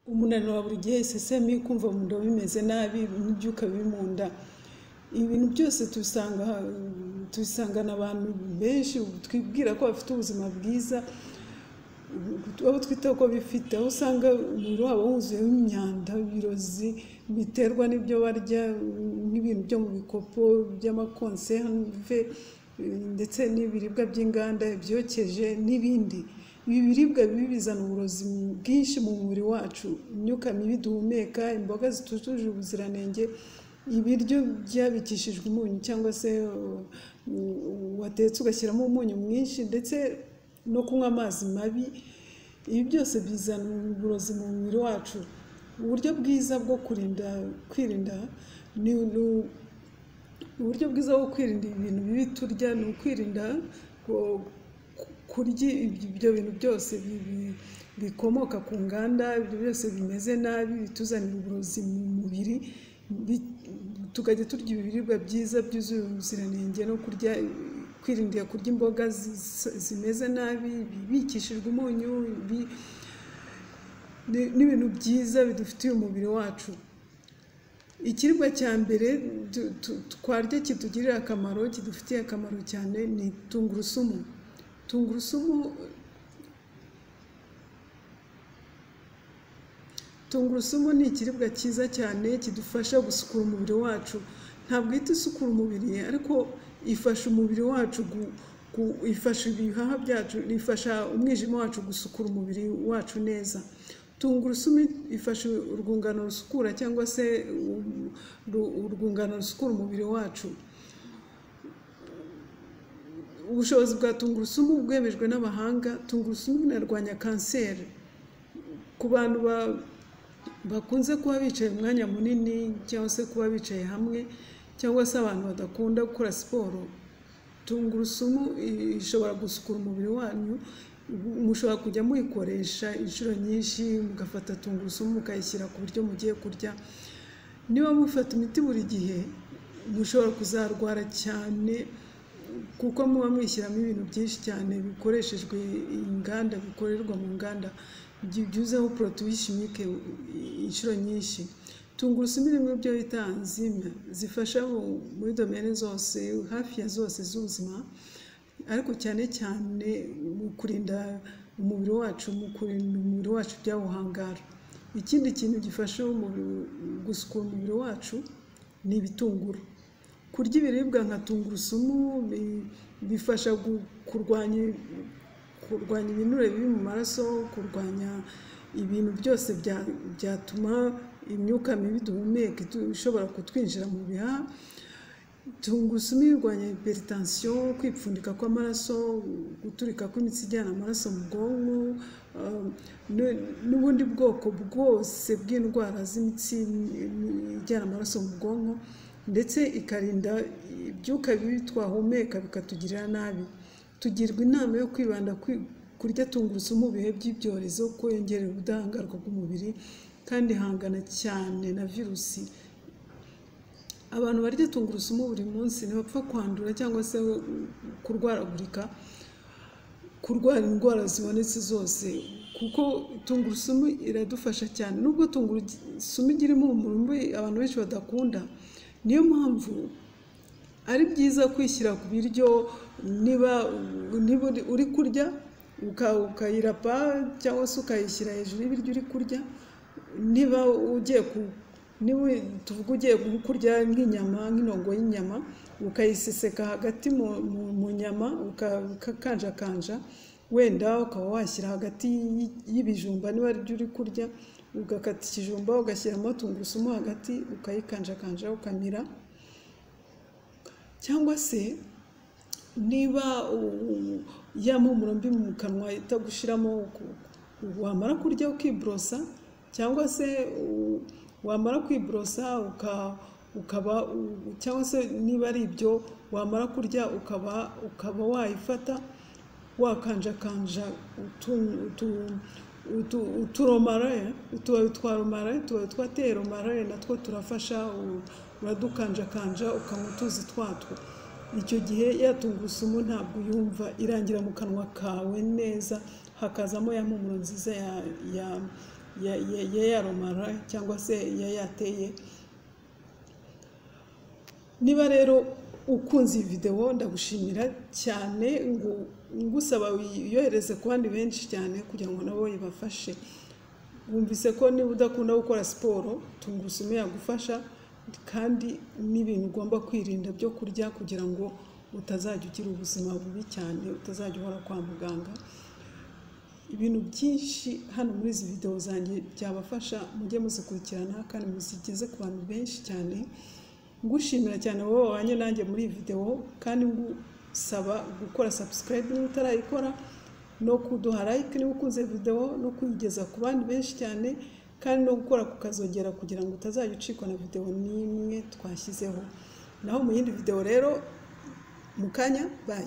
umunaniro wa buri gihe, isesemi, kumva mu nda bimeze nabi, n'ibyuka biri mu nda. Ibintu byose tubisangana abantu benshi twibwira ko bafite ubuzima bwiza, abo twita ko bifite, aho usanga umubiri wabo wuzuyeho imyanda, ibirozi biterwa n'ibyo barya, n'ibintu byo mu bikopo by'amakonserve, ndetse n'ibiribwa by'inganda, ibyokeje n'ibindi. Ibi biribwa bibi bizana uburozi bwinshi mu mubiri wacu, imyuka mibi duhumeka, imboga zitujuje ubuziranenge, ibiryo byabikishijwe umunyu cyangwa se watetse ugashyiramo umunyu mwinshi, ndetse no kunywa amazi mabi. Ibi byose bizana uburozi mu mubiri wacu. Uburyo bwiza bwo kwirinda ni uburyo bwiza bwo kwirinda ibintu bibi turya, ni ukwirinda kurya ibyo bintu byose bikomoka ku nganda, ibyo byose bimeze nabi bituzanira uburozi mu mubiri. Tukajya turya ibiribwa byiza byuzuye ubuziranenge, no kwirinda kurya imboga zimeze nabi, bibikishijwe umunyu, n'ibintu byiza bidufitiye umubiri wacu. Ikiribwa cya mbere twarya kitugirira akamaro, kidufitiye akamaro cyane, ni tungurusumu. Tungurusumu ni ikiribwa cyiza cyane, kidufasha gusukura umubiri wacu. Ntabwo ihita isukura umubiri, ariko ifasha umubiri wacu, ifasha ibihaha byacu, ifasha umwijima wacu gusukura umubiri wacu neza. Tungurusumu ifasha urwungano rusukura cyangwa se urwungano rusukura umubiri wacu. Ubushobozi bwa tungurusumu bwemejwe n'abahanga. Tungurusumu inarwanya kanseri. Ku bantu bakunze kuba bicaye umwanya munini, cyangwa se kuba bicaye hamwe, cyangwa se abantu badakunda gukora siporo, tungurusumu ishobora gusukura umubiri wanyu. Mushobora kujya muyikoresha inshuro nyinshi, mugafata tungurusumu mukayishyira ku buryo mugiye kurya. Niba mufata imiti buri gihe, mushobora kuzarwara cyane, kuko muba mwishyiramo ibintu byinshi cyane bikoreshejwe inganda, bikorerwa mu nganda, byuzeho produits chimiques inshuro nyinshi. Tungurusumu iri mu byo bita enzyme, zifasha muri domene zose, hafi ya zose z'ubuzima, ariko cyane cyane mu kurinda umubiri wacu, byawuhangara. Ikindi kintu gifasha gusukura umubiri wacu ni ibitunguru. Kurya ibiribwa nka tungurusumu bifasha kurwanya ibinure bibi mu maraso, kurwanya ibintu byose byatuma imyuka mibi duhumeka ishobora kutwinjira mu bihaha. Tungurusumu irwanya hypertension, kwipfundika kw'amaraso, guturika kw'imitsi ijyana amaraso mu bwonko, n'ubundi bwoko bwose bw'indwara z'imitsi ijyana amaraso mu bwonko, ndetse ikarinda ibyuka bibi twahumeka bikatugirira nabi. Tugirwa inama yo kwibanda kurya tungurusumu mu bihe by'ibyorezo, ko yongerera ubudahangarwa bw'umubiri kandi ihangana cyane na virusi. Abantu barya tungurusumu buri munsi ntibapfa kwandura cyangwa se kurwara indwara zibonetse zose, kuko tungurusumu iradufasha cyane. Nubwo tungurusumu igira impumuro mbi abantu benshi badakunda, niyo mpamvu ari byiza kwishyira ku biryo. Niba uri kurya ukayirapa cyangwa se ukayishyira hejuru y'ibiryo uri kurya, niba tuvuga ugiye kurya nk'inyama, nk'intongo y'inyama, ukayiseseka hagati mu nyama, ukakanjakanja, wenda ukaba washyira hagati y'ibijumba, niba ari byo uri kurya, ugakata ikijumba ugashyiramo tungurusumu hagati, ukayikanjakanja ukamira. Cyangwa se niba ya mpumuro mbi mu kanwa itagushiramo, wamara kurya ukiborosa, cyangwa se wamara kwiborosa cyangwa se niba ari ibyo wamara kurya ukaba wayifata, wakanjakanja uturomare, utubabi twa romare, utubabi twa teromare, natwo turafasha. Uradukanjakanja ukanywa utuzi twatwo. Icyo gihe ya tungurusumu ntabwo yumva, irangira mu kanwa kawe neza, hakazamo ya mpumuro nziza ya romara cyangwa se yateye. Niba rero ukunze iyi video ndagushimira cyane, ngusaba wiyohereze ku bandi benshi cyane kugira ngo nabo ibafashe. Wumvise ko niba udakunda gukora siporo tungurusumu yagufasha, kandi n'ibintu ugomba kwirinda byo kurya kugira ngo utazajya ugira ubuzima bubi cyane, utazajya uhora kwa muganga. Ibintu byinshi hano muri izi video zanjye byabafasha, mujye muzikurikirana kandi muzigeze ku bantu benshi cyane. Ngushimira cyane wowe wabanye nanjye muri iyi video, kandi ngusaba gukora subscribe niba utarayikora, no kuduha like niba ukunze video, no kuyigeza ku bandi benshi cyane, kandi no gukora kukazogera kugira ngo utazajya ucikwa na video n'imwe twashyizeho. Naho mu yindi video rero mukanya, bye.